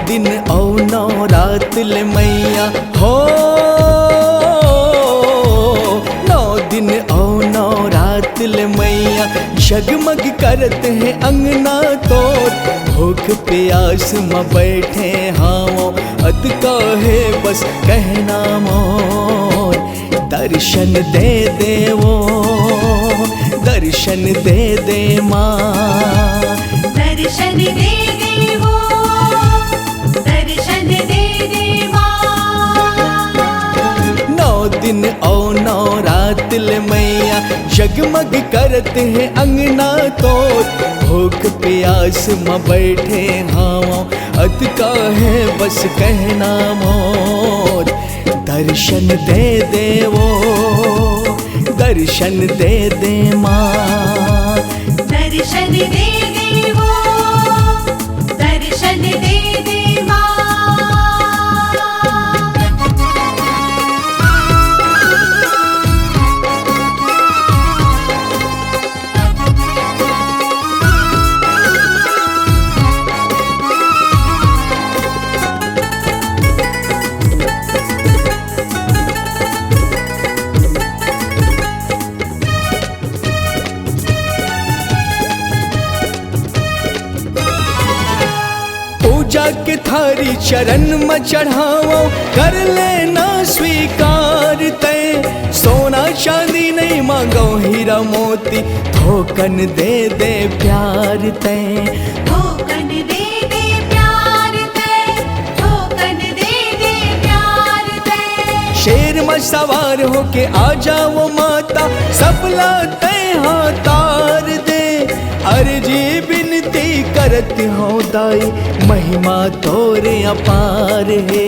दिन और 9 रात ले मैया हो, 9 दिन और 9 रात ले मैया जगमग करते हैं अंगना तोर। भूख प्यास में बैठे हाँ अत कहे बस कहना मोर। दर्शन दे देवो, दर्शन दे दे माँ, दर्शन दे देवो, दर्शन दे दे माँ। 9 दिन और 9 रात ले मैया जगमग करते हैं अंगना तोर। भूख प्यास में बैठे हाँ अत कहे बस कहना मोर। दर्शन दे देवो, दर्शन दे दे माँ, दर्शन दे देवो, दर्शन दे दे माँ। पूजा के थारी चरण में चढ़ाओ, कर लेना स्वीकार तय। सोना चांदी नहीं मांगो हीरा मोती, धोकन दे दे प्यार तय। धोकन दे दे प्यार तय, धोकन दे दे प्यार तय। शेर में सवार होके आ जाओ माता, सबला तय हाँ तार दे। अर्जी बिनती करत हो दाई, महिमा तोरे अपार है।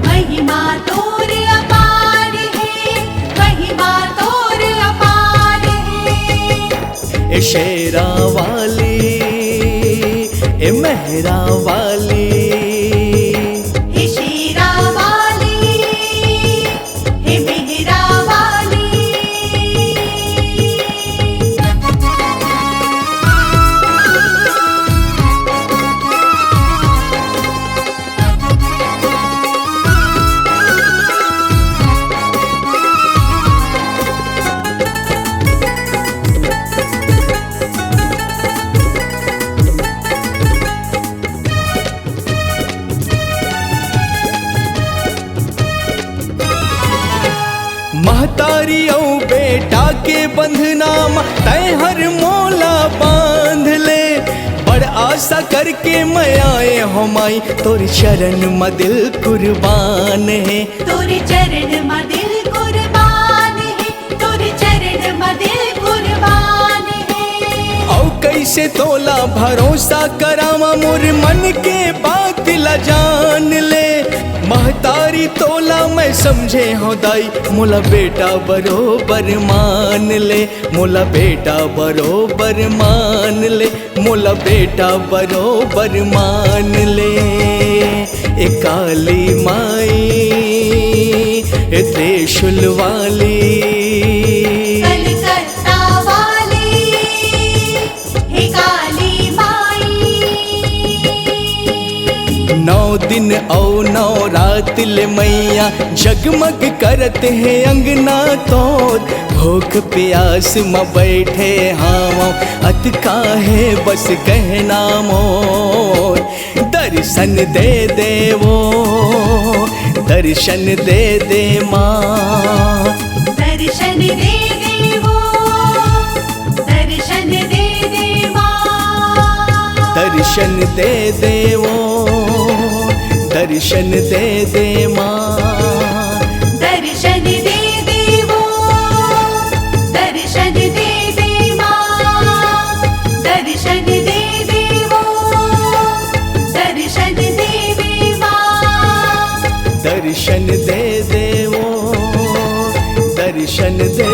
महिमा तोरे अपार है, महिमा तोरे अपार है। ए शेरा वाली, ए मेहरा वाली, हे शेरा वाली, हे मेहरा वाली। महतारी औ बेटा के बंधना तय हर मोला बांध ले। बड़ आशा करके मैं आए हो माई, तोर चरण में दिल कुर्बान है। तोरे चरण में दिल कुर्बान है, तोरे चरण में दिल कुर्बान है। औ कैसे तोला भरोसा करावा, मोर मन के बात ला जान ले। महतारी तोला मैं समझे हो दाई, मोला बेटा बरोबर मान ले। मोला बेटा बरोबर मान ले, मोला बेटा बरोबर मान ले। ए काली माई, ए त्रिशूल वाली, कलकत्ता वाली, हे काली माई। 9 दिन और 9 रात ले मैया जगमग करते हैं अंगना तोर। भूख प्यास में बैठे हाँ अत काहे बस कहना मोर। दर्शन दे देवो, दर्शन दे दे माँ, दर्शन दे देवो, दर्शन दे दे माँ। दर्शन दे देवो, दर्शन दे दे माँ, दर्शन दे देवो, दर्शन दे दे माँ। दर्शन दे देवो, दर्शन दे दे माँ। दर्शन दे देवो, दर्शन दे